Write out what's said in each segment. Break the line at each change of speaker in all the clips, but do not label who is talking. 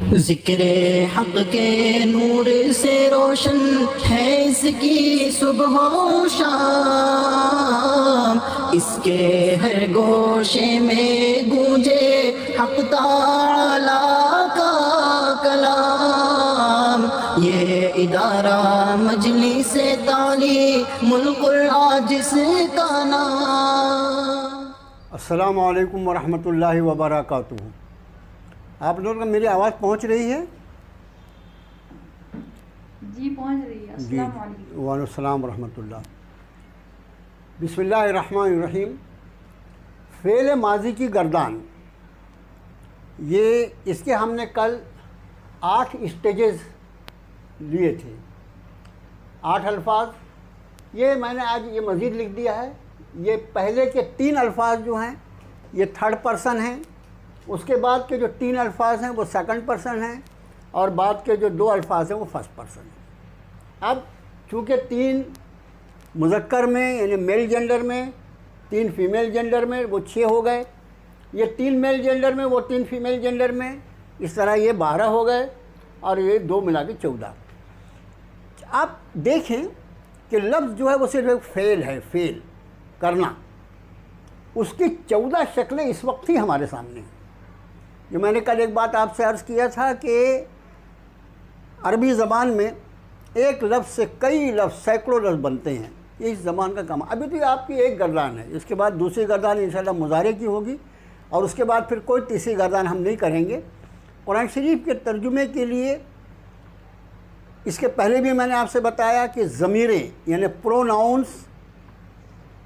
ज़िक्रे हक़ के नूर से रोशन है इसकी सुबह व शाम, इसके हर गोशे में गूंजे हक़ ताला का कलाम। ये इदारा मजलिस तालीमुल कुरान जिसका नाम।
अस्सलामु अलैकुम वरहमतुल्लाहि वबरकातुहू। आप लोगों को मेरी आवाज़ पहुंच रही है?
जी पहुंच रही है। अस्सलाम वालेकुम।
वालेकुम रहमतुल्लाह। बिस्मिल्लाहिर्रहमानिर्रहीम। फ़ेल माजी की गर्दान, ये इसके हमने कल 8 स्टेजेस लिए थे, 8 अल्फाज। ये मैंने आज ये मज़ीद लिख दिया है। ये पहले के 3 अल्फाज जो हैं ये थर्ड पर्सन हैं, उसके बाद के जो 3 अल्फाज हैं वो सेकंड पर्सन हैं, और बाद के जो 2 अल्फाज हैं वो फर्स्ट पर्सन हैं। अब चूँकि 3 मुज़क्कर में यानी मेल जेंडर में, 3 फीमेल जेंडर में, वो 6 हो गए। ये 3 मेल जेंडर में, वो 3 फीमेल जेंडर में, इस तरह ये 12 हो गए, और ये 2 मिला के 14। आप देखें कि लफ्ज़ जो है वो सिर्फ एक फ़ेल है, फ़ेल करना। उसकी 14 शक्लें इस वक्त ही हमारे सामने हैं। जो मैंने कल एक बात आपसे अर्ज़ किया था कि अरबी ज़बान में एक लफ्ज़ से कई लफ्ज़, सैकड़ों लफ्ज़ बनते हैं। ये इस ज़बान का काम। अभी तो आपकी एक गर्दान है, इसके बाद दूसरी गर्दान इंशाअल्लाह मुज़ारे की होगी, और उसके बाद फिर कोई तीसरी गर्दान हम नहीं करेंगे। कुरान शरीफ के तर्जुमे के लिए इसके पहले भी मैंने आपसे बताया कि ज़मीरें यानी प्रोनाउंस,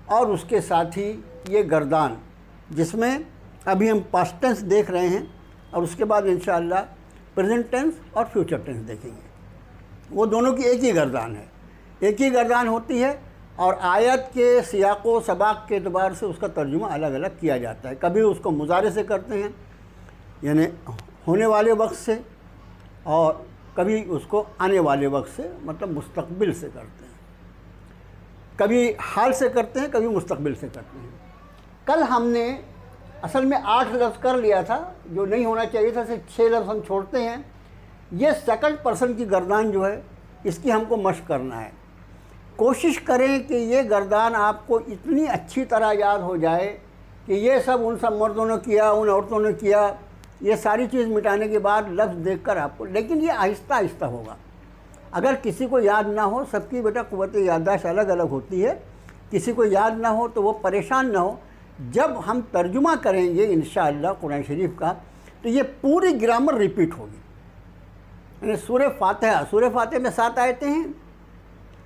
और उसके साथ ही ये गर्दान, जिसमें अभी हम पास्ट टेंस देख रहे हैं, और उसके बाद इंशाअल्लाह प्रेजेंट टेंस और फ्यूचर टेंस देखेंगे। वो दोनों की एक ही गर्दान है, एक ही गर्दान होती है, और आयत के सियाक़ व सबाक़ के एतबार से उसका तर्जुमा अलग अलग किया जाता है। कभी उसको मुज़ारे से करते हैं यानी होने वाले वक्त से, और कभी उसको आने वाले वक्त से मतलब मुस्तक़बिल से करते हैं। कभी हाल से करते हैं, कभी मुस्तक़बिल से करते हैं। कल हमने असल में 8 लफ्ज़ कर लिया था, जो नहीं होना चाहिए था, सिर्फ 6 लफ्ज़ हम छोड़ते हैं। ये सेकंड पर्सन की गर्दान जो है, इसकी हमको मश्क करना है। कोशिश करें कि ये गर्दान आपको इतनी अच्छी तरह याद हो जाए कि ये सब मर्दों ने किया, उन औरतों ने किया, ये सारी चीज़ मिटाने के बाद लफ्ज़ देखकर आपको, लेकिन ये आहिस्ता आहिस्ता होगा। अगर किसी को याद ना हो, सबकी बेटा क़ुव्वत याददाश्त अलग अलग होती है, किसी को याद ना हो तो वो परेशान ना हो। जब हम तर्जुमा करेंगे इंशाअल्लाह कुरान शरीफ का, तो ये पूरी ग्रामर रिपीट होगी। यानी सूरह फातिहा में 7 आयतें हैं,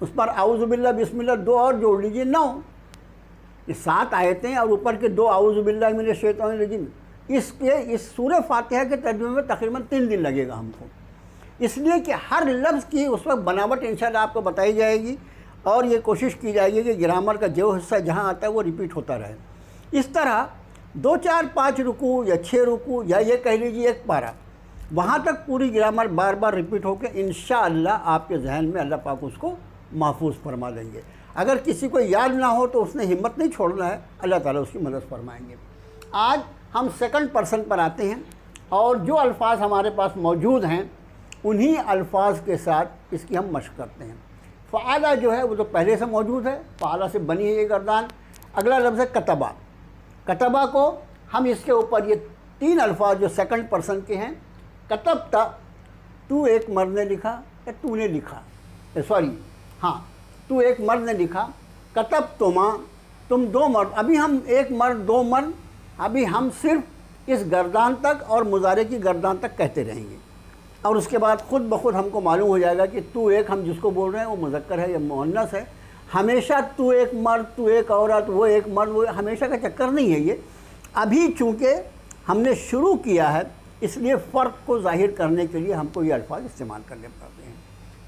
उस पर आऊज़ु बिल्लाह बिस्मिल्लाह 2 और जोड़ लीजिए, 9। ये 7 आयतें और ऊपर के 2 आऊज़ु बिल्लाह मिनश शैतानिर रजीम। इस सूरह फातिहा के तर्जुमे में तकरीबन 3 दिन लगेगा हमको, इसलिए कि हर लफ्ज़ की उस वक्त बनावट इंशाअल्लाह आपको बताई जाएगी, और ये कोशिश की जाएगी कि ग्रामर का जो हिस्सा जहाँ आता है वो रिपीट होता रहे। इस तरह 2, 4, 5 रुकू या 6 रुकू, या ये कह लीजिए 1 पारा, वहाँ तक पूरी ग्रामर बार बार रिपीट होकर इंशाअल्लाह आपके जहन में अल्लाह पाक उसको महफूज फरमा देंगे। अगर किसी को याद ना हो तो उसने हिम्मत नहीं छोड़ना है, अल्लाह ताला उसकी मदद फरमाएंगे। आज हम सेकंड पर्सन पर आते हैं, और जो अल्फाज हमारे पास मौजूद हैं उन्हीं अल्फाज के साथ इसकी हम मश्क करते हैं। फ़आला जो है वो तो पहले से मौजूद है, फ़आला से बनी है ये गर्दान। अगला लफ्ज़ है कतबा। कतबा को हम इसके ऊपर ये 3 अल्फाज जो सेकंड पर्सन के हैं, कतबता, तू एक मर्द ने लिखा या तूने लिखा, तू एक मर्द ने लिखा। कतबतुमा, तुम 2 मर्द। अभी हम 1 मर्द 2 मर्द, अभी हम सिर्फ इस गर्दान तक और मुज़ारे की गर्दान तक कहते रहेंगे, और उसके बाद ख़ुद ब खुद हमको मालूम हो जाएगा कि तू एक, हम जिसको बोल रहे हैं वो मुज़क्कर है या मुअन्नस है। हमेशा तू एक मर्द, तू एक औरत, वो एक मर्द, वो हमेशा का चक्कर नहीं है ये। अभी चूँकि हमने शुरू किया है, इसलिए फ़र्क को ज़ाहिर करने के लिए हमको ये अल्फाज इस्तेमाल करने पड़ते हैं।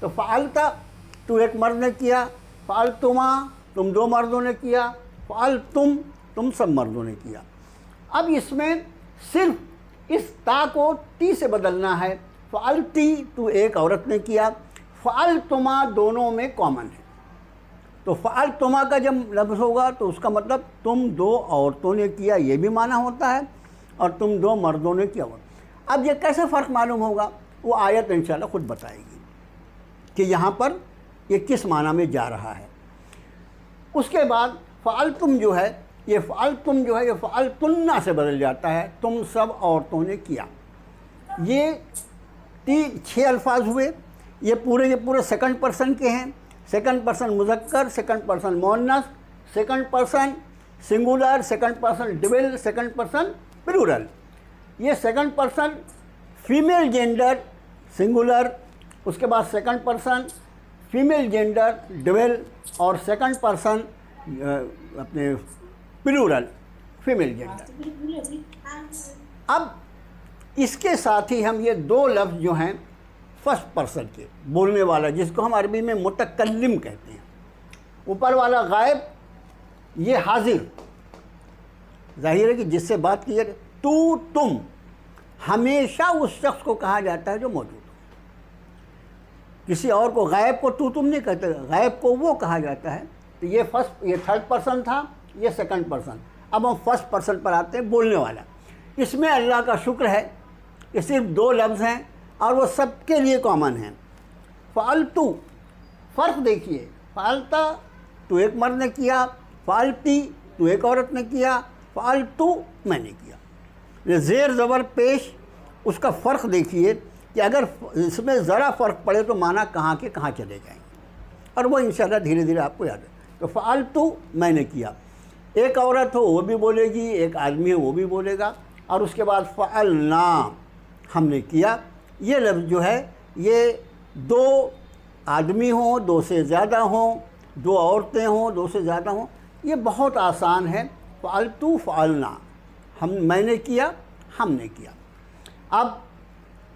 तो फ़अलता, तू एक मर्द ने किया। फ़अलतुमा, तुम 2 मर्दों ने किया। फ़अलतुम, तुम सब मर्दों ने किया। अब इसमें सिर्फ इस ता को ती से बदलना है। फ़अलती, तू एक औरत ने किया। फ़अलतुमा दोनों में कॉमन है, तो फ़अलतुमा का जब लफ्ज़ होगा तो उसका मतलब तुम 2 औरतों ने किया, ये भी माना होता है, और तुम 2 मर्दों ने किया। अब ये कैसे फ़र्क मालूम होगा, वो आयत इंशाल्लाह खुद बताएगी कि यहाँ पर ये किस माना में जा रहा है। उसके बाद फ़अल्तुम जो है, ये फ़अल्तुम जो है ये फ़अल्तुन्ना से बदल जाता है, तुम सब औरतों ने किया। ये 6 अल्फाज हुए, ये पूरे सेकंड पर्सन के हैं। सेकंड पर्सन मुज़क्कर, सेकंड पर्सन मुअन्नस, second person singular, second person double, second person plural. ये second person female gender singular, उसके बाद second person female gender double और सेकंड पर्सन अपने प्लूरल फीमेल जेंडर। अब इसके साथ ही हम ये 2 लफ्ज़ जो हैं फर्स्ट पर्सन के, बोलने वाला, जिसको हम अरबी में मुतकल्लिम कहते हैं, ऊपर वाला गायब, ये हाजिर। जाहिर है कि जिससे बात की जाए, तू तुम हमेशा उस शख्स को कहा जाता है जो मौजूद हो। किसी और को, गायब को तू तुम नहीं कहते, गायब को वो कहा जाता है। तो ये थर्ड पर्सन था, ये सेकंड पर्सन। अब हम फर्स्ट पर्सन पर आते हैं, बोलने वाला। इसमें अल्लाह का शुक्र है कि सिर्फ 2 लफ्ज़ हैं और वो सबके लिए कॉमन हैं। फ़अल्तु, फ़र्क देखिए, फ़अल्ता तो एक मर्द ने किया, फ़अल्ती तो एक औरत ने किया, फ़अल्तु मैंने किया। ये ज़ेर ज़बर पेश, उसका फ़र्क देखिए कि अगर इसमें ज़रा फ़र्क पड़े तो माना कहाँ के कहाँ चले जाएंगे, और वो इंशाल्लाह धीरे धीरे आपको याद है। तो फ़अल्तु मैंने किया, एक औरत हो वो भी बोलेगी, एक आदमी हो वो भी बोलेगा, और उसके बाद फ़अलना हमने किया। ये लफ्ज़ जो है ये 2 आदमी हों, 2 से ज़्यादा हों, 2 औरतें हों, 2 से ज़्यादा हों, ये बहुत आसान है। फ़अल्तु फ़अलना, हम मैंने किया, हमने किया। अब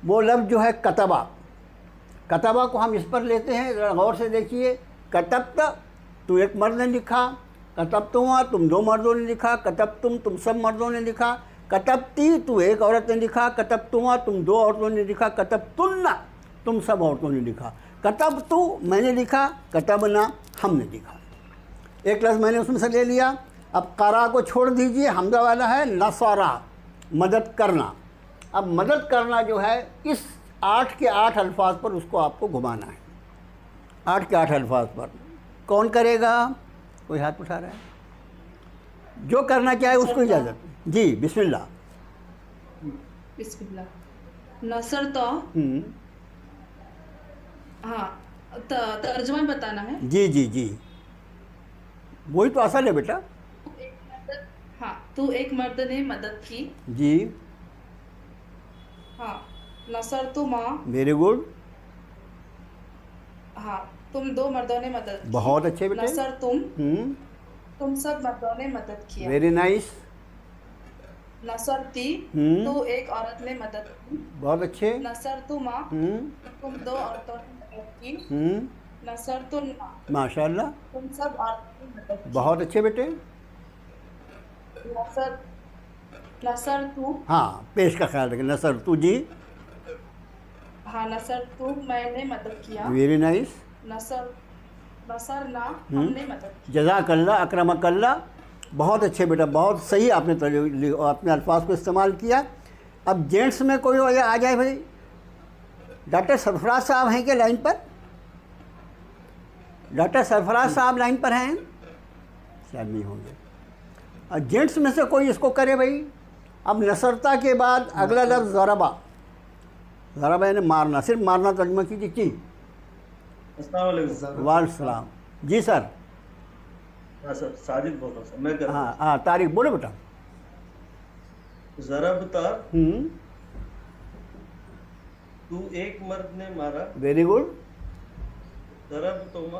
वो लफ्ज़ जो है कतबा, कतबा को हम इस पर लेते हैं, ज़रा गौर से देखिए। कतबता तो एक मर्द ने लिखा, कतबतुमा तुम 2 मर्दों ने लिखा, कतबतुम तुम सब मर्दों ने लिखा, कतबती तो एक औरत ने लिखा, कतबतुमा तुम 2 औरतों ने लिखा, कतबतुन्ना तुम सब औरतों ने लिखा, कतबतु मैंने लिखा, कतबना हमने लिखा। एक लफ्ज़ मैंने उसमें से ले लिया। अब करा को छोड़ दीजिए, हमजा वाला है नसरा, मदद करना। अब मदद करना जो है इस 8 के 8 अल्फाज पर उसको आपको घुमाना है। 8 के 8 अल्फाज पर कौन करेगा? कोई हाथ उठा रहा है? जो करना चाहे उसको इजाज़त। जी बिस्मिल्लाह।
बिस्मिल्लाह। नसर तो हाँ, तर्जुमा बताना है।
जी जी जी, वही तो असल है बेटा।
हाँ, तू एक मर्द ने मदद की।
जी
हाँ, नसर तो माँ।
Very good.
हाँ, तुम 2 मर्दों ने मदद की।
बहुत अच्छे बेटे।
नसर तुम सब मर्दों ने मदद किया।
Very nice.
नसरती तो एक औरत ने मदद की।
बहुत अच्छे।
नसर तुमा तुम 2 औरतों ने मदद की। नसर तुन्ना
माशाल्लाह
तुम सब औरतों ने मदद की।
बहुत अच्छे बेटे।
नसर तू,
हाँ पेश का ख्याल रखें। नसर तू जी।
हाँ, नसर तू मैंने मदद किया।
Very nice.
नसर ना हमने मदद की।
जज़ाकल्लाह अकरमकल्लाह। बहुत अच्छे बेटा, बहुत सही आपने अपने अल्फाज को इस्तेमाल किया। अब जेंट्स में कोई आ जाए भाई। डॉक्टर सरफराज साहब हैं क्या लाइन पर? डॉक्टर सरफराज साहब लाइन पर हैं? शायद नहीं होंगे। और जेंट्स में से कोई इसको करे भाई। अब नसरता के बाद अगला लफ्ज़ ज़रबा। ज़रबा यानी मारना, सिर्फ मारना तर्जुमा कीजिए। जी वालेकुम जी सर।
हाँ सर, साजिद बोल रहा हूँ सर, मैं कर
हाँ हाँ तारिक बोलो बेटा।
ज़रबता तू एक मर्द ने मारा।
Very good.
ज़रबतुमा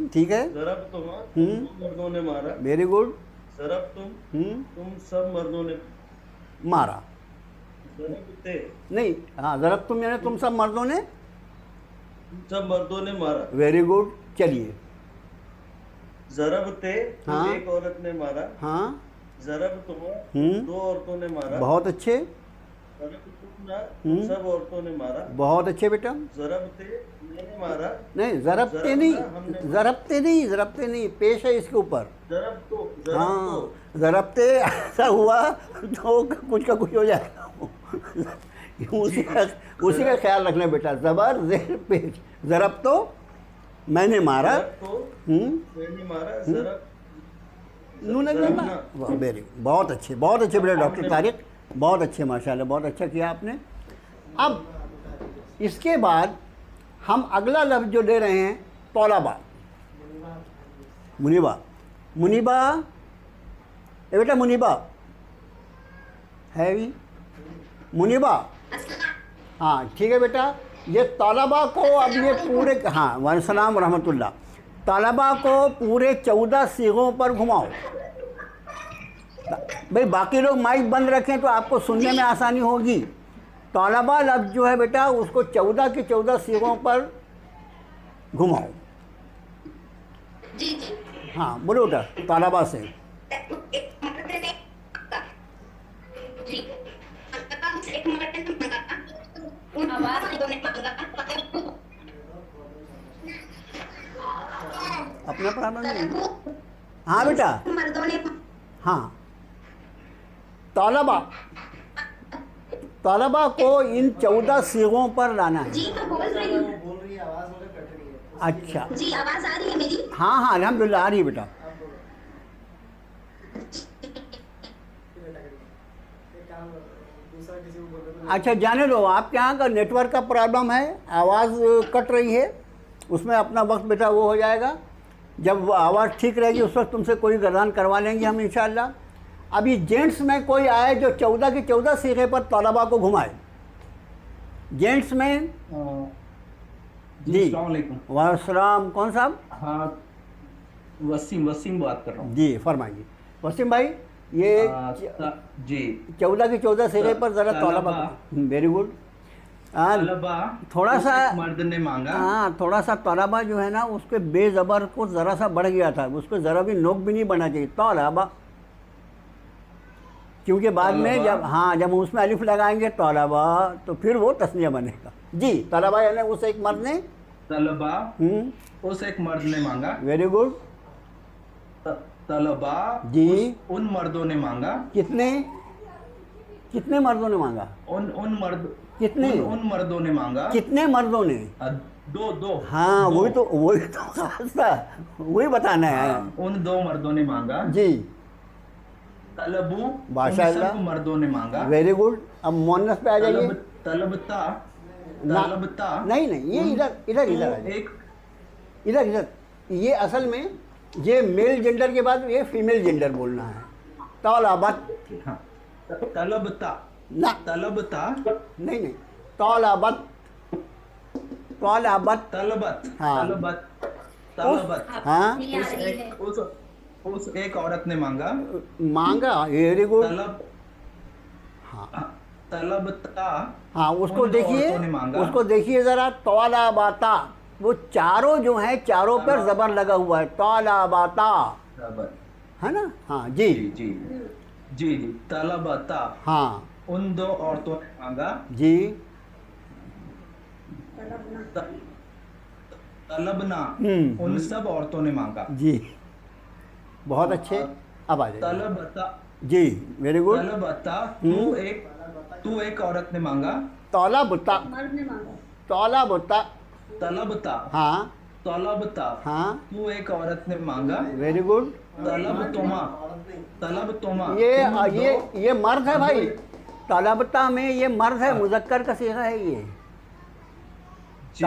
ठीक है।
ज़रबतुमा तुम 2 मर्दों ने मारा।
Very good.
ज़रबतुम तुम सब मर्दों ने
मारा।
ज़रबते
नहीं, हाँ ज़रब तुम यानी तुम सब मर्दों ने,
सब मर्दों ने मारा।
Very good. चलिए।
ज़रबते तो
हाँ।
एक औरत ने मारा।
हाँ
ज़रबतुमा 2 औरतों ने मारा।
बहुत अच्छे।
ज़रबतुन्ना तुम सब औरतों ने मारा।
बहुत अच्छे बेटा।
ज़रबते मैंने मारा।
नहीं ज़रबते नहीं, ज़रबते नहीं, ज़रबते नहीं, पेश है इसके ऊपर।
ज़रबतो
हाँ ज़रबते ऐसा हुआ तो कुछ का कुछ हो जाएगा। उसी का ख्याल रखना बेटा। ज़बर ज़ेर पेश, ज़रब तो मैंने मारा,
मैंने मारा, ज़रब
नून लगा। वेरी बहुत अच्छे बेटा डॉक्टर तारिक, बहुत अच्छे माशाल्लाह, बहुत अच्छा किया आपने। अब इसके बाद हम अगला लफ्ज़ जो ले रहे हैं तौलाबा, मुनीबा। मुनीबा बेटा, मुनीबा है भी मुनीबा। हाँ ठीक है बेटा, ये तौलाबा को अब ये पूरे, हाँ वालेकुम रहमतुल्लाह, तौलाबा को पूरे 14 सीगों पर घुमाओ। भाई बाकी लोग माइक बंद रखें तो आपको सुनने में आसानी होगी। तौलाबा लफ्ज़ जो है बेटा उसको 14 की 14 सीगों पर घुमाओ। हाँ बोलो बेटा, तौलाबा से। अपना प्रॉब्लम नहीं। हाँ बेटा, हाँ तौलाबा, तौलाबा को इन 14 सीगों पर लाना है।
जी मैं बोल रही हूँ।
अच्छा
जी आवाज आ रही है मेरी?
हाँ हाँ अल्हम्दुलिल्लाह आ रही है बेटा। अच्छा जाने दो, आपके यहाँ का नेटवर्क का प्रॉब्लम है, आवाज़ कट रही है, उसमें अपना वक्त बेटा वो हो जाएगा। जब वो आवाज़ ठीक रहेगी उस वक्त तुमसे कोई गर्दान करवा लेंगे हम इंशाअल्लाह। अभी जेंट्स में कोई आए जो 14 की 14 सीखे पर तौलाबा को घुमाए, जेंट्स में। जी
अस्सलाम वालेकुम।
वालेकुम, कौन साहब?
हाँ वसीम बात कर रहा हूँ।
जी फरमाइए वसीम भाई। ये
जी
14 की 14 सीखे पर ज़रा तौलाबा। Very good.
तौलाबा
थोड़ा सा
मर्द ने मांगा।
हाँ थोड़ा सा तौलाबा जो है ना उसके बेज़बर को ज़रा सा बढ़ गया था, उसको ज़रा भी नोक भी नहीं बना चाहिए तौलाबा, क्योंकि बाद में जब जब उसमें अलिफ लगाएंगे तौलाबा तो फिर वो तस्निया बनेगा। जी तौलाबा यानी उस एक मर्द ने,
तलबा उस एक मर्द ने मांगा।
Very good.
तलबा
जी
उन मर्दों ने मांगा।
कितने मर्दों ने मांगा?
उन मर्द
कितने?
उन मर्दों ने मांगा।
कितने मर्दों ने?
दो।
हाँ वही तो खास था, वही बताना है।
उन 2 मर्दों ने मांगा।
जी
तलबू
माशाअल्लाह,
उन मर्दों ने मांगा।
Very good. अब मुअन्नस पे आ जाइए।
तलबता
नहीं ये इधर ये असल में ये मेल जेंडर के बाद ये फीमेल जेंडर बोलना है। तौलाबत।
तलबता
ना
तलबता
नहीं तौलाबत
तलबत
हाँ
तलबत
हाँ
उस एक औरत ने मांगा।
Very good.
तलबता
हाँ उसको देखिए ज़रा, तौलाबाता, वो चारों जो हैं चारों पर ज़बर लगा हुआ है, तौलाबाता है ना। हाँ जी
जी तलबता
हाँ
उन 2 औरतों ने मांगा।
जी
तलबना उन सब औरतों ने मांगा।
जी बहुत अच्छे। अब आ जाइए।
तलबता
जी वेरी गुड।
तलबता तू एक औरत ने मांगा।
तौलाबता
तलबता
हाँ हाँ
तू एक औरत ने मांगा।
Very good.
तलबतुमा
ये मर्द है भाई, तलबता में ये मर्द है, मुज़क्कर का सीगा है ये।
जी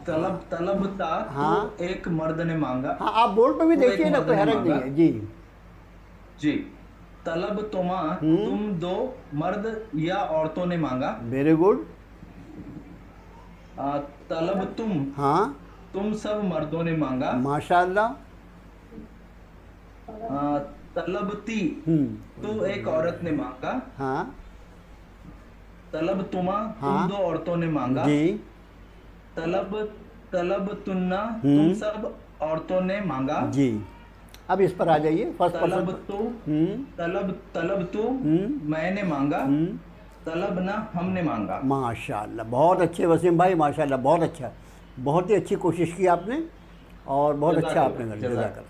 तलबता
हाँ
एक मर्द ने मांगा।
हाँ आप बोर्ड पे भी देखिए ना, कोई हरज नहीं है। जी
तलबतुमा तुम 2 मर्द या औरतों ने मांगा।
Very good.
तलबतुम
हाँ
तुम सब मर्दों ने मांगा।
माशाअल्लाह।
तलबती तू एक औरत ने मांगा।
हाँ
तलबतुमा तुम 2 औरतों ने मांगा।
जी
तलबतुन्ना तुम सब औरतों ने मांगा।
जी अब इस पर आ जाइए। फर्स्ट
तलबतु मैंने मांगा। तलबना हमने मांगा।
माशाअल्लाह बहुत अच्छे वसीम भाई, माशाअल्लाह बहुत अच्छा, बहुत ही अच्छी कोशिश की आपने और बहुत अच्छा आपने कर जज़ाकल्लाह।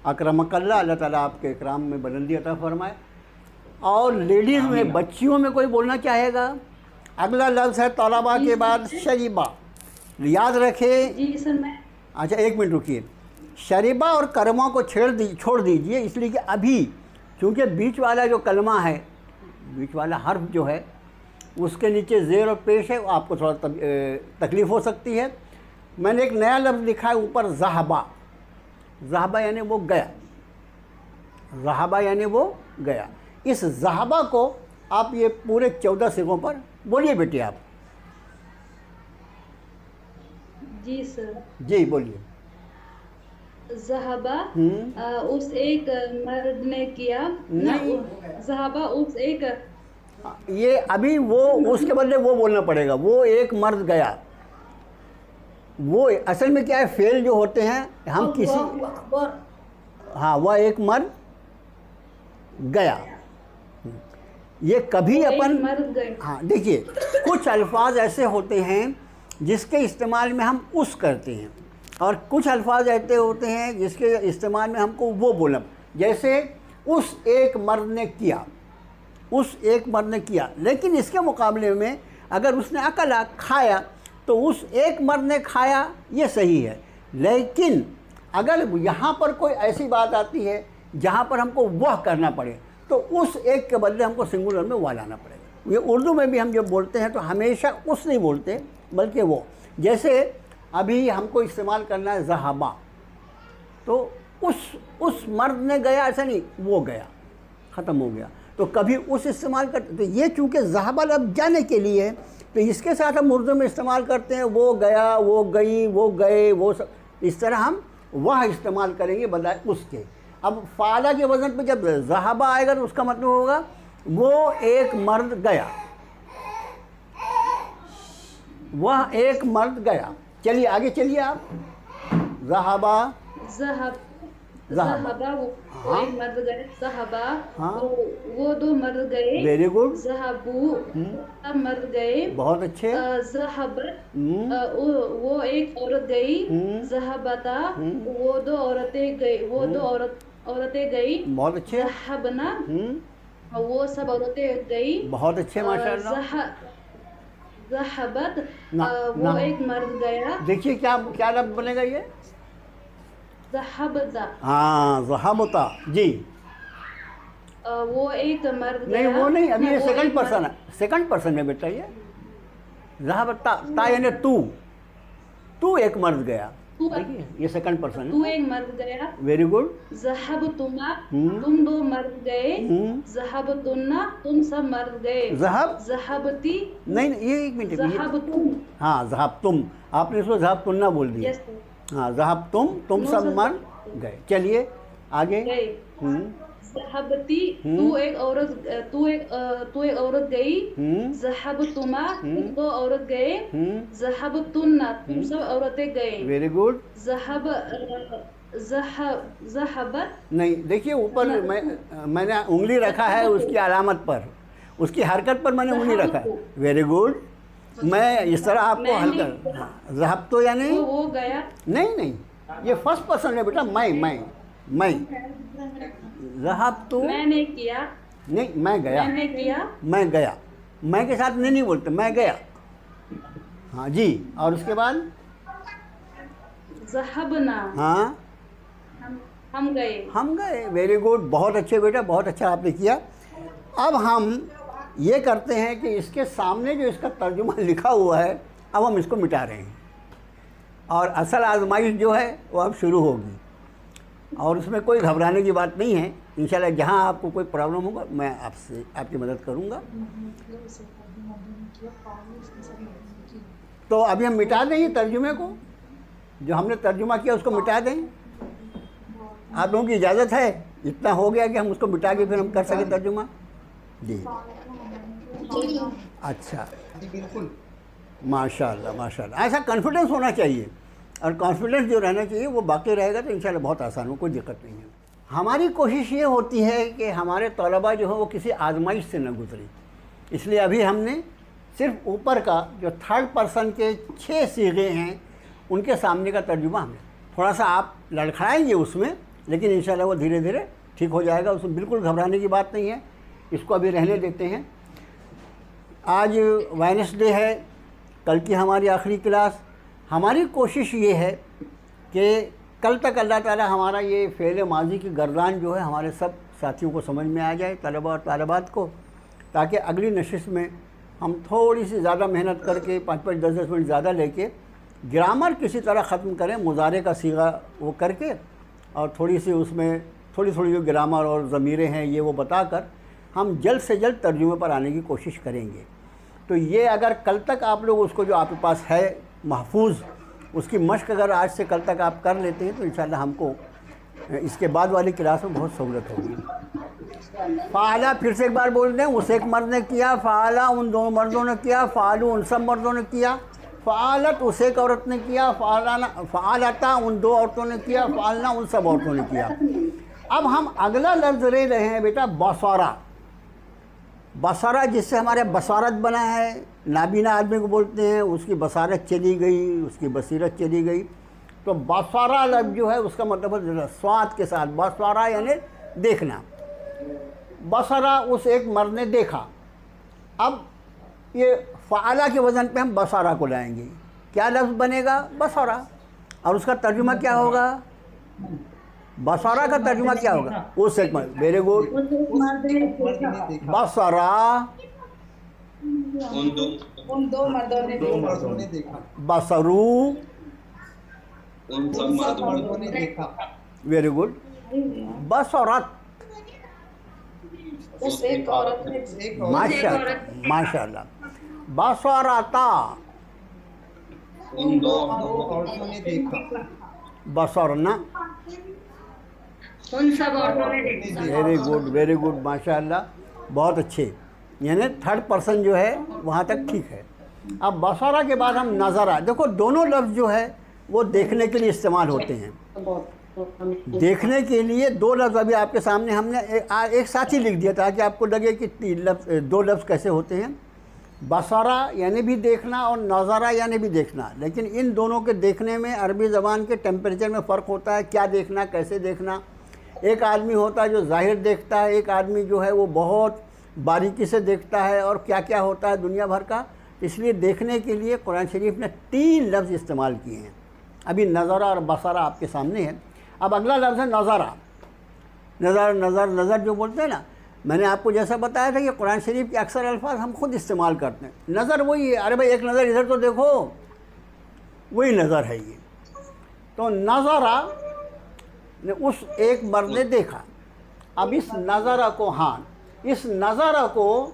अकरमकल्लाह, अल्लाह ताला आपके इकराम में बुलंदी अता फरमाए। और लेडीज़ में, बच्चियों में कोई बोलना चाहेगा? अगला लफ्ज़ है तलबा के बाद शरीबा। याद रखें।
जी सर मैं।
अच्छा एक मिनट रुकिए। शरीबा और कलमा को छोड़ दीजिए, इसलिए कि अभी चूँकि बीच वाला जो कलमा है, बीच वाला हर्फ जो है उसके नीचे ज़ेर और पेश है, वो आपको थोड़ा तकलीफ़ हो सकती है। मैंने एक नया लफ्ज़ लिखा है ऊपर ज़हबा। ज़हबा यानी वो गया, ज़हबा यानी वो गया। इस ज़हबा को आप ये पूरे 14 सिगों पर बोलिए बेटे आप।
जी सर।
जी बोलिए।
ज़हबा उस एक मर्द ने किया।
नहीं।
ज़हबा उस एक,
ये अभी वो उसके बदले वो बोलना पड़ेगा, वो एक मर्द गया। वो असल में क्या है, फेल जो होते हैं हम किसी, हाँ वह एक मर्द गया, ये कभी अपन
मर्द गए।
हाँ देखिए, कुछ अल्फाज ऐसे होते हैं जिसके इस्तेमाल में हम उस करते हैं, और कुछ अल्फाज ऐसे होते हैं जिसके इस्तेमाल में हमको वो बोलना, जैसे उस एक मर्द ने किया, उस एक मर्द ने किया। लेकिन इसके मुकाबले में अगर उसने अकला खाया तो उस एक मर्द ने खाया, ये सही है। लेकिन अगर यहाँ पर कोई ऐसी बात आती है जहाँ पर हमको वह करना पड़े तो उस एक के बदले हमको सिंगुलर में वह लाना पड़ेगा। ये उर्दू में भी हम जब बोलते हैं तो हमेशा उस नहीं बोलते बल्कि वो। जैसे अभी हमको इस्तेमाल करना है ज़हाबा, तो उस मर्द ने गया, ऐसा नहीं वो गया, ख़त्म हो गया। तो कभी उस इस्तेमाल करते, तो ये चूँकि ज़हाबा लफ्ज़ जाने के लिए है तो इसके साथ हम उर्दू में इस्तेमाल करते हैं वो गया, वो गई, वो गए, वो सब, इस तरह हम वह इस्तेमाल करेंगे बजाय उसके। अब फ़ाला के वज़न पे जब ज़हाबा आएगा तो उसका मतलब होगा वो एक मर्द गया, वह एक मर्द गया। चलिए आगे चलिए आप। ज़हाबा
ज़हबा वो एक मर्द गए। ज़हबा वो दो मर्द गए।
Very good.
ज़हबू सब मर्द गए।
बहुत अच्छे।
ज़हबत वो एक औरत गई। ज़हबता वो दो औरतें गई, वो दो औरतें गई।
बहुत अच्छे।
ज़हबना वो सब औरतें गई।
बहुत अच्छे माशाअल्लाह।
ज़हबत वो एक मर्द गया।
देखिए क्या क्या लफ्ज़ बनेगा ये,
ज़हबता।
हाँ ज़हबता जी।
वो एक मर्द
नहीं
गया।
वो नहीं, अभी ये सेकंड पर्सन है, सेकंड पर्सन में बेटा ये ज़हबता, ता यानी तू एक मर्द गया, देखिए ये सेकंड पर्सन है।
तू एक मर्द गया।
Very good.
ज़हबतुमा तुम दो मर्द गए। ज़हबतुन्ना तुम सब मर्द गए। ज़हबती
नहीं ये एक मिनट,
ज़हबतुम।
हाँ ज़हबतुम, आपने इसको ज़हबतुन्ना बोल दिया। हाँ ज़हबतुम तुम सब मर्द गए। चलिए आगे।
ज़हबती तू एक औरत गई। ज़हबतुमा तुम दो औरत गए। ज़हबतुन्ना तुम सब औरतें गए।
Very good.
ज़हबत
नहीं देखिए ऊपर मैंने उंगली रखा है उसकी अलामत पर, उसकी हरकत पर मैंने उंगली रखा है। Very good. मैं इस तरह आपको हल्का ज़हब तो यानी
वो गया।
नहीं ये फर्स्ट पर्सन है बेटा, मैं ज़हब तो
मैंने किया।
नहीं मैं गया,
मैंने किया।
मैं गया, मैं के साथ नहीं बोलते, मैं गया। हाँ जी, और उसके बाद
ज़हबना
हाँ
हम गए।
वेरी गुड, बहुत अच्छे बेटा, बहुत अच्छा आपने किया। अब हम ये करते हैं कि इसके सामने जो इसका तर्जुमा लिखा हुआ है अब हम इसको मिटा रहे हैं, और असल आजमाइश जो है वो अब शुरू होगी, और उसमें कोई घबराने की बात नहीं है। इंशाल्लाह जहाँ आपको कोई प्रॉब्लम होगा मैं आपसे आपकी मदद करूँगा। तो अभी हम मिटा दें ये तर्जुमे को, जो हमने तर्जुमा किया उसको मिटा दें। आप लोगों की इजाज़त है? इतना हो गया कि हम उसको मिटा के फिर हम कर सकें तर्जुमा जी। अच्छा
बिल्कुल,
माशाल्लाह माशाल्लाह, ऐसा कॉन्फिडेंस होना चाहिए, और कॉन्फिडेंस जो रहना चाहिए वो बाकी रहेगा तो इंशाल्लाह बहुत आसान हो, कोई दिक्कत नहीं है। हमारी कोशिश ये होती है कि हमारे तलबा जो है वो किसी आजमाइश से न गुजरे, इसलिए अभी हमने सिर्फ ऊपर का जो थर्ड पर्सन के 6 सीगे हैं उनके सामने का तर्जुमा हमने थोड़ा सा आप लड़खड़ाएंगे उसमें, लेकिन इंशाल्लाह वो धीरे धीरे ठीक हो जाएगा, उसमें बिल्कुल घबराने की बात नहीं है। इसको अभी रहने देते हैं। आज वेडनेसडे है, कल की हमारी आखिरी क्लास। हमारी कोशिश ये है कि कल तक अल्लाह ताला हमारा ये फ़ेल माजी की गर्दान जो है हमारे सब साथियों को समझ में आ जाए, तलबा और तालिबात को, ताकि अगली नशिस्त में हम थोड़ी सी ज़्यादा मेहनत करके 5-5, 10-10 मिनट ज़्यादा लेके ग्रामर किसी तरह ख़त्म करें, मुज़ारे का सीगा वो करके, और थोड़ी सी उसमें थोड़ी जो ग्रामर और ज़मीरें हैं ये वो बताकर हम जल्द से जल्द तर्जुमे पर आने की कोशिश करेंगे। तो ये अगर कल तक आप लोग उसको जो आपके पास है महफूज, उसकी मश्क अगर आज से कल तक आप कर लेते हैं तो इंशाल्लाह हमको इसके बाद वाली क्लास में बहुत सहूलत होगी। फ़ाला फिर से एक बार बोल दें, उस एक मर्द ने किया, फ़ाला उन दो मर्दों ने किया, फ़ालू उन सब मर्दों ने किया, फ़ालत उस एक औरत ने किया, फ़ालता उन दो औरतों ने किया, फ़ालना उन सब औरतों ने किया। अब हम अगला लफ्ज़ ले रहे हैं बेटा बसारा। बसारा जिससे हमारे बसारत बना है, नाबीना आदमी को बोलते हैं, उसकी बसारत चली गई, उसकी बसीरत चली गई। तो बसारा लफ्ज़ जो है उसका मतलब है स्वाद के साथ, बसारा यानी देखना। बसारा उस एक मर्द ने देखा। अब ये फ़ाला के वज़न पे हम बसारा को लाएंगे, क्या लफ्ज़ बनेगा? बसारा। और उसका तर्जुमा क्या होगा? बसारा का तर्जुमा क्या होगा? उस एक मर्द। Very good. बसारा
उन दो मर्दों ने देखा।
बसरू
उन सब मर्दों ने देखा।
Very good. बसरत
उस एक औरत ने
माशाअल्लाह। बसरता
उन दो औरतों ने देखा।
बसरना
उन सब औरतों ने देखा।
वेरी गुड माशाअल्लाह, बहुत अच्छे। यानी थर्ड पर्सन जो है वहाँ तक ठीक है। अब बसरा के बाद हम नज़रा, देखो दोनों लफ्ज़ जो है वो देखने के लिए इस्तेमाल होते हैं। देखने के लिए दो लफ्ज़ अभी आपके सामने हमने एक साथ ही लिख दिया ताकि आपको लगे कि दो लफ्ज़ कैसे होते हैं। बसरा यानी भी देखना और नज़रा यानी भी देखना, लेकिन इन दोनों के देखने में अरबी ज़बान के टेम्परेचर में फ़र्क होता है। क्या देखना, कैसे देखना। एक आदमी होता है जो ज़ाहिर देखता है, एक आदमी जो है वो बहुत बारीकी से देखता है, और क्या क्या होता है दुनिया भर का। इसलिए देखने के लिए कुरान शरीफ ने 3 लफ्ज़ इस्तेमाल किए हैं। अभी नज़रा और बसरा आपके सामने है। अब अगला लफ्ज़ है नज़रा। नज़र जो बोलते हैं ना, मैंने आपको जैसा बताया था कि कुरान शरीफ के अक्सर अल्फाज हम खुद इस्तेमाल करते हैं। नज़र वही है, अरे भाई एक नज़र इधर तो देखो, वही नज़र है ये। तो नज़रा ने उस एक मर्द ने देखा। अब इस नज़रा को, हाँ, इस नज़रा को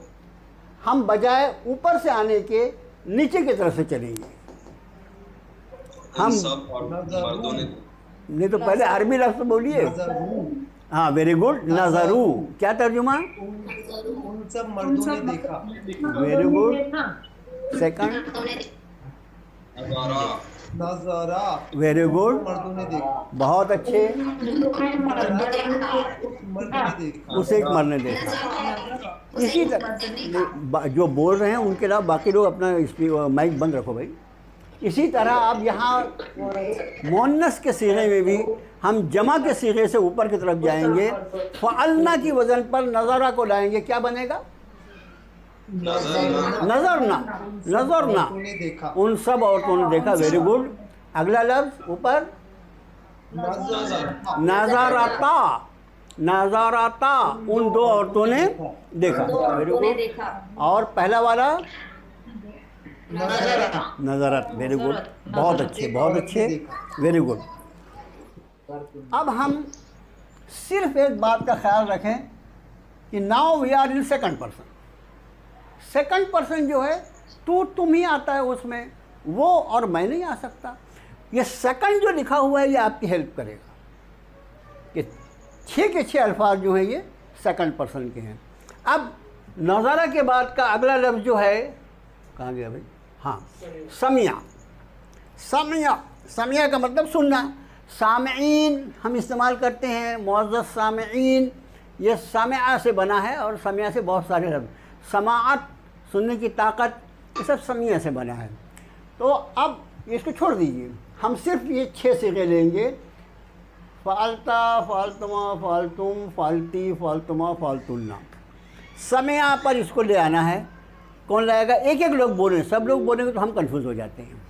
हम बजाय ऊपर से आने के नीचे की तरफ से चलेंगे। हम
सब मर्दों ने
नहीं तो पहले अरबी लफ्ज़ बोलिए। हाँ वेरी गुड। नज़रू क्या तर्जुमा?
उन सब मर्दों ने देखा।
Very good. सेकंड
नज़रा
वेरी गुड,
मर्दों ने देखा।
बहुत अच्छे।
मर्दों ने देखा।
उस एक मर्द ने देखा। इसी तरह जो बोल रहे हैं उनके अलावा बाकी लोग अपना माइक बंद रखो भाई। इसी तरह अब यहाँ मुअन्नस के सीगे में भी हम जमा के सीगे से ऊपर की तरफ जाएंगे, फ़अलना की वज़न पर नज़रा को लाएंगे, क्या बनेगा? नज़रना उन सब औरतों ने देखा। Very good. अगला लफ्ज़ ऊपर नज़रता उन दो औरतों ने देखा। Very good. और पहला वाला नज़रत। वेरी गुड, बहुत अच्छे। Very good. अब हम सिर्फ एक बात का ख्याल रखें कि now we are in second person. Second person जो है तुम ही आता है उसमें, वो और मैं नहीं आ सकता। ये सेकंड जो लिखा हुआ है ये आपकी हेल्प करेगा कि 6 के 6 अल्फाज जो हैं ये सेकंड पर्सन के हैं। अब नज़ारा के बाद का अगला लफ्ज़ जो है, कहाँ गया भाई? हाँ, समिया का मतलब सुनना। सामईन हम इस्तेमाल करते हैं, मुअज़्ज़ज़ सामईन, ये समिया से बना है और समिया से बहुत सारे लफ्ज़। समाअत सुनने की ताकत, ये सब समिया से बना है। तो अब इसको छोड़ दीजिए, हम सिर्फ ये 6 सीगे लेंगे। फ़ालता, फ़ालतुमा, फ़ालतुम, फ़ालती, फ़ालतुमा, फ़ालतुन्ना। समिया पर इसको ले आना है। कौन लाएगा? एक एक लोग बोलें, सब लोग बोलेंगे तो हम कंफ्यूज हो जाते हैं।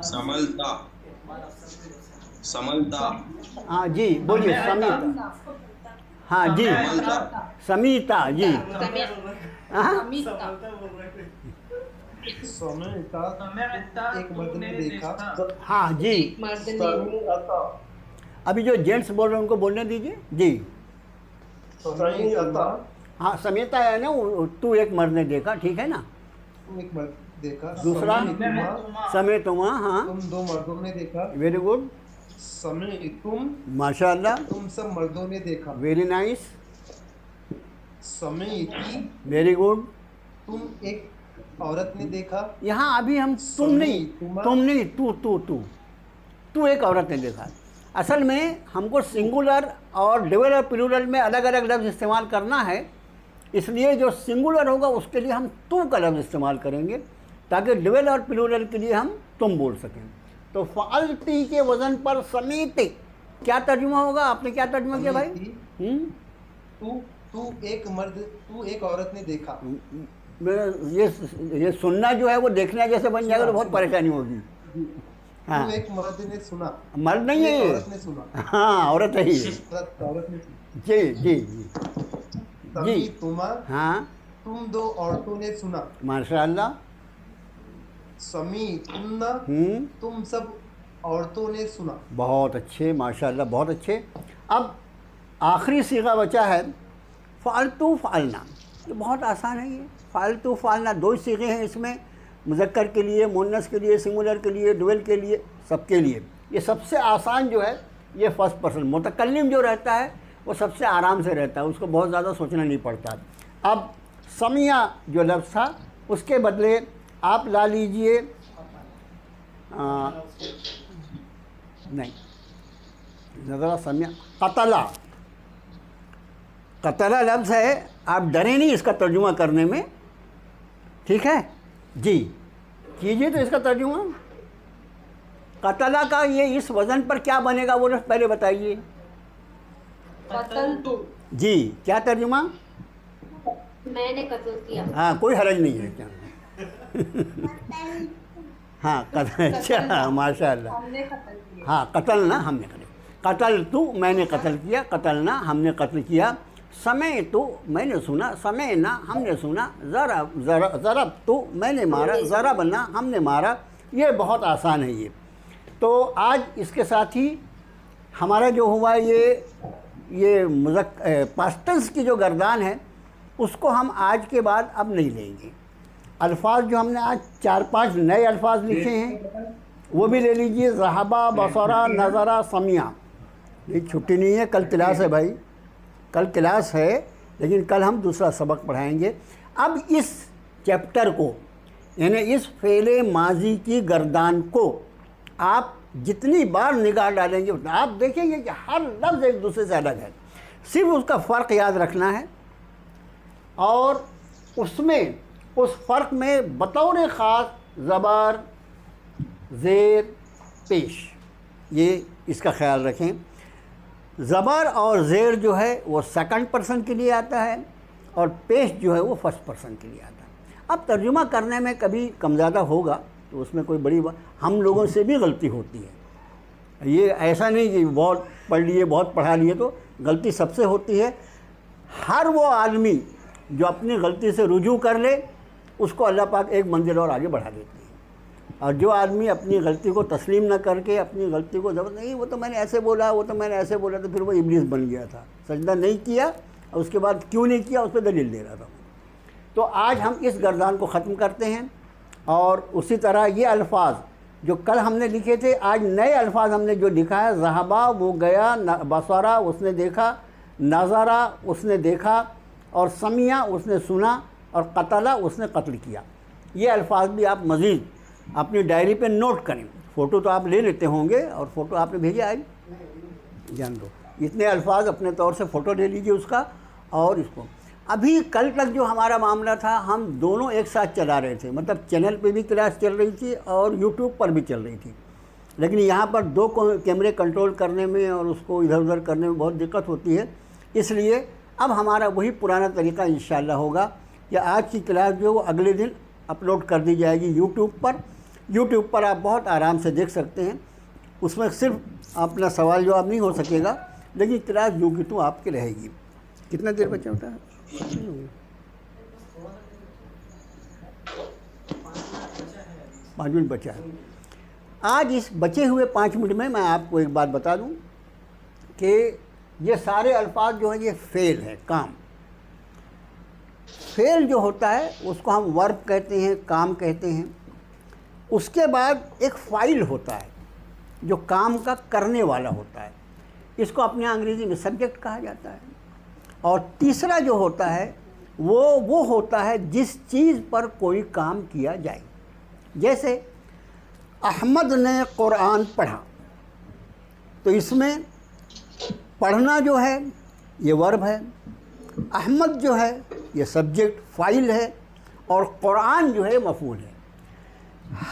समलता, समलता।
हाँ जी बोलिए। समीता, हाँ जी समीता जी। हाँ
समयता एक मर्द ने देखा।
हाँ जी। अभी जो जेंट्स बोल रहे हैं उनको बोलने दीजिए जी। हाँ समीता है ना, तू एक मर्द ने देखा, ठीक है ना।
तुम एक मर्द देखा।
दूसरा समय तुम, हाँ
तुम दो मर्दों ने देखा।
Very good.
समय तुम,
माशाल्लाह,
तुम सब मर्दों ने देखा।
Very nice.
समय की,
वेरी गुड।
तुम एक औरत ने देखा।
यहाँ अभी हम तुम नहीं, तू एक औरत ने देखा। असल में हमको सिंगुलर और ड्यूअल और प्लूरल में अलग अलग लफ्ज़ इस्तेमाल करना है, इसलिए जो सिंगुलर होगा उसके लिए हम तू का लफ्ज़ इस्तेमाल करेंगे, ताकि ड्यूअल और प्लूरल के लिए हम तुम बोल सकें। तो फ़अलती के वज़न पर समीत क्या तर्जुमा होगा? आपने क्या तर्जुमा किया भाई?
तू एक औरत ने देखा।
ये सुनना जो है वो देखना जैसे बन जाएगा तो बहुत परेशानी होगी। हाँ,
तू एक मर्द ने सुना।
मर्द नहीं है ये,
औरत ने सुना।
हाँ औरत है ये।
औरत ने सुना।
जी जी जी
समी तुमा,
हाँ
तुम दो औरतों ने सुना।
माशाल्लाह।
समी तुमना, तुम सब औरतों ने सुना।
बहुत अच्छे, माशाल्लाह बहुत अच्छे। अब आखिरी सीगा बचा है फ़ालतू फ़ालना। ये बहुत आसान है। ये फ़ालतू फ़ालना दो ही सीगे हैं इसमें, मुज़क्कर के लिए, मुन्नस के लिए, सिंगुलर के लिए, डुअल के लिए, सबके लिए। ये सबसे आसान जो है ये फर्स्ट पर्सन। मुतकल्लिम जो रहता है वो सबसे आराम से रहता है, उसको बहुत ज़्यादा सोचना नहीं पड़ता। अब समिया जो लफ्ज़ था उसके बदले आप ला लीजिए नहीं, ज़रा समिया, कतला। कतला लफ्ज़ है, आप डरे नहीं इसका तर्जुमा करने में, ठीक है जी। कीजिए तो इसका तर्जुमा। कतला का ये इस वज़न पर क्या बनेगा वो पहले बताइए जी। क्या तर्जुमा?
मैंने कत्ल किया।
हाँ कोई हरज नहीं है क्या? हाँ कतल, अच्छा माशाल्लाह। हाँ कतल ना हमने कतल, कतल तू मैंने कत्ल किया, कतल ना हमने कत्ल किया, समय तो मैंने सुना, समय ना हमने सुना, ज़रब तो मैंने मारा, ज़रब ना हमने मारा। ये बहुत आसान है ये। तो आज इसके साथ ही हमारा जो हुआ ये पास्ट टेंस की जो गर्दान है उसको हम आज के बाद अब नहीं लेंगे। अल्फाज जो हमने आज 4-5 नए अल्फाज लिखे हैं वो भी ले लीजिए। ज़हबा, बसरा, नज़रा, समिया। ये छुट्टी नहीं है, कल क्लास है भाई, कल क्लास है, लेकिन कल हम दूसरा सबक पढ़ाएंगे। अब इस चैप्टर को, यानी इस फ़ेले माजी की गर्दान को आप जितनी बार निगाह डालेंगे उतना आप देखेंगे कि हर लफ्ज़ एक दूसरे से अलग है। सिर्फ उसका फ़र्क याद रखना है और उसमें उस फ़र्क में बतौर ख़ास ज़बर, ज़ेर, पेश, ये इसका ख्याल रखें। ज़बर और ज़ेर जो है वो सेकंड पर्सन के लिए आता है और पेश जो है वो फर्स्ट पर्सन के लिए आता है। अब तर्जुमा करने में कभी कम ज़्यादा होगा तो उसमें कोई बड़ी बात, हम लोगों से भी गलती होती है। ये ऐसा नहीं कि बहुत पढ़ लिए, बहुत पढ़ा लिए, तो गलती सबसे होती है। हर वो आदमी जो अपनी गलती से रुजू कर ले उसको अल्लाह पाक एक मंजिल और आगे बढ़ा देते हैं, और जो आदमी अपनी गलती को तस्लीम न करके अपनी गलती को जब नहीं वो तो मैंने ऐसे बोला, वो तो मैंने ऐसे बोला, तो फिर वो इब्लीस बन गया था, सजदा नहीं किया और उसके बाद क्यों नहीं किया उस पर दलील दे रहा था। तो आज हम इस गर्दान को ख़त्म करते हैं और उसी तरह ये अल्फाज जो कल हमने लिखे थे, आज नए अल्फाज हमने जो लिखा है। ज़हबा वो गया, बसरा उसने देखा, नज़रा उसने देखा, और समिया उसने सुना, और कतला उसने कत्ल किया। ये अल्फाज भी आप मज़ीद अपनी डायरी पे नोट करें। फ़ोटो तो आप ले लेते होंगे और फ़ोटो आपने भेजा आज, जान दो इतने अल्फाज अपने तौर से फ़ोटो ले लीजिए उसका। और इसको अभी कल तक जो हमारा मामला था हम दोनों एक साथ चला रहे थे, मतलब चैनल पे भी क्लास चल रही थी और यूट्यूब पर भी चल रही थी, लेकिन यहाँ पर 2 कैमरे कंट्रोल करने में और उसको इधर उधर करने में बहुत दिक्कत होती है। इसलिए अब हमारा वही पुराना तरीका इंशाअल्लाह होगा कि आज की क्लास जो है वो अगले दिन अपलोड कर दी जाएगी यूट्यूब पर आप बहुत आराम से देख सकते हैं। उसमें सिर्फ अपना सवाल जवाब नहीं हो सकेगा, लेकिन क्लास जो कि तो आपकी रहेगी। कितना देर बचा होता है? 5 मिनट बचा है। आज इस बचे हुए 5 मिनट में मैं आपको एक बात बता दूं कि ये सारे अल्फाज जो हैं ये फ़ेल है, काम। फ़ेल जो होता है उसको हम वर्ब कहते हैं, काम कहते हैं। उसके बाद एक फ़ाइल होता है जो काम का करने वाला होता है, इसको अपने अंग्रेज़ी में सब्जेक्ट कहा जाता है। और तीसरा जो होता है वो होता है जिस चीज़ पर कोई काम किया जाए। जैसे अहमद ने कुरान पढ़ा, तो इसमें पढ़ना जो है ये वर्ब है, अहमद जो है ये सब्जेक्ट फ़ाइल है, और कुरान जो है मफ़ूल है।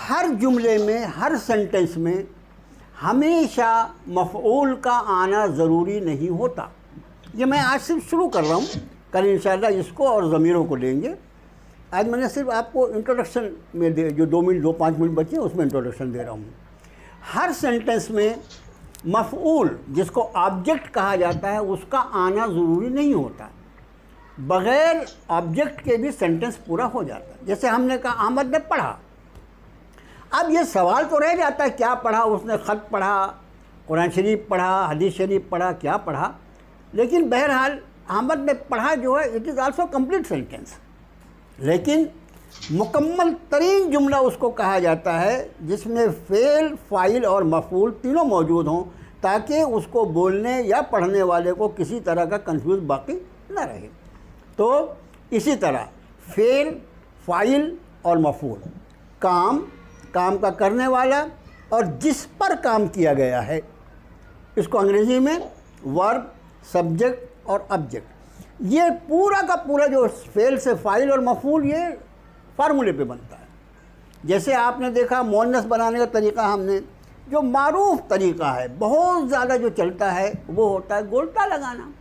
हर जुमले में, हर सेंटेंस में हमेशा मफ़ऊल का आना ज़रूरी नहीं होता। ये मैं आज सिर्फ शुरू कर रहा हूँ, कल इंशाअल्लाह इसको और ज़मीरों को लेंगे। आज मैंने सिर्फ आपको इंट्रोडक्शन में जो 2-5 मिनट बचे उसमें इंट्रोडक्शन दे रहा हूँ। हर सेंटेंस में मफ़ऊल जिसको ऑब्जेक्ट कहा जाता है उसका आना ज़रूरी नहीं होता, बग़ैर ऑब्जेक्ट के भी सेंटेंस पूरा हो जाता है। जैसे हमने कहा अहमद ने पढ़ा, अब ये सवाल तो रह जाता है क्या पढ़ा उसने, ख़त पढ़ा, कुरान शरीफ पढ़ा, हदीस शरीफ पढ़ा, क्या पढ़ा। लेकिन बहरहाल अहमद ने पढ़ा जो है it is also complete sentence. लेकिन मुकम्मल तरीन जुमला उसको कहा जाता है जिसमें फ़ेल, फ़ाइल और मफ़ऊल तीनों मौजूद हों, ताकि उसको बोलने या पढ़ने वाले को किसी तरह का कंफ्यूज बाकी ना रहे। तो इसी तरह फ़ेल, फ़ाइल और मफ़ऊल, काम का करने वाला और जिस पर काम किया गया है, इसको अंग्रेज़ी में वर्ब, सब्जेक्ट और ऑब्जेक्ट। ये पूरा का पूरा जो फ़ेल से फ़ाइल और मफ़ऊल ये फार्मूले पे बनता है। जैसे आपने देखा मुअन्नस बनाने का तरीक़ा, हमने जो मारूफ़ तरीक़ा है, बहुत ज़्यादा जो चलता है, वो होता है गोलता लगाना।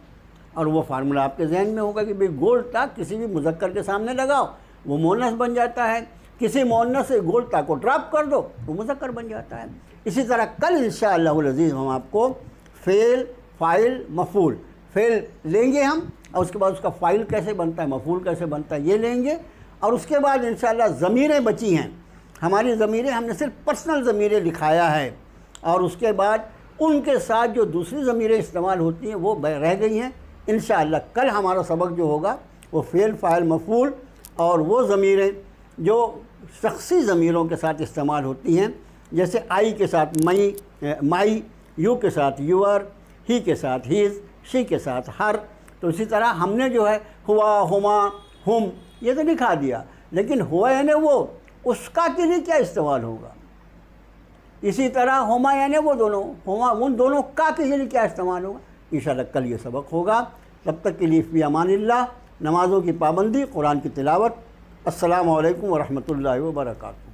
और वो फार्मूला आपके जहन में होगा कि भाई गोलता किसी भी मुज़क्कर के सामने लगाओ वो मुअन्नस बन जाता है, किसी मुअन्नस से गोलता को ड्रॉप कर दो वो मुज़क्कर बन जाता है। इसी तरह कल इंशाअल्लाहुल अज़ीज़ हम आपको फ़ेल, फ़ाइल, मफ़ऊल, फ़ेल लेंगे हम, और उसके बाद उसका फ़ाइल कैसे बनता है, मफ़ऊल कैसे बनता है, ये लेंगे। और उसके बाद इंशाअल्लाह ज़मीरें बची हैं हमारी। ज़मीरें हमने सिर्फ पर्सनल ज़मीरें लिखाया है, और उसके बाद उनके साथ जो दूसरी ज़मीरें इस्तेमाल होती हैं वो रह गई हैं। इंशाअल्लाह कल हमारा सबक जो होगा वो फ़ेल, फ़ाइल, मफ़ऊल और वो ज़मीरें जो शख्सी ज़मीरों के साथ इस्तेमाल होती हैं, जैसे आई के साथ माई, यू के साथ यूअर, ही के साथ हीज़, शी के साथ हर। तो इसी तरह हमने जो है हुआ, हुमा, हुम ये तो लिखा दिया, लेकिन हुआ यानी वो, उसका के लिए क्या इस्तेमाल होगा। इसी तरह हुमा यानी वो दोनों, हुमा उन दोनों का के लिए क्या इस्तेमाल होगा। इंशाअल्लाह कल ये सबक होगा। तब तक के लिए फ़ी अमानिल्लाह, नमाज़ों की पाबंदी, कुरान की तिलावत। अस्सलामु अलैकुम व रहमतुल्लाहि व बरकातुहू।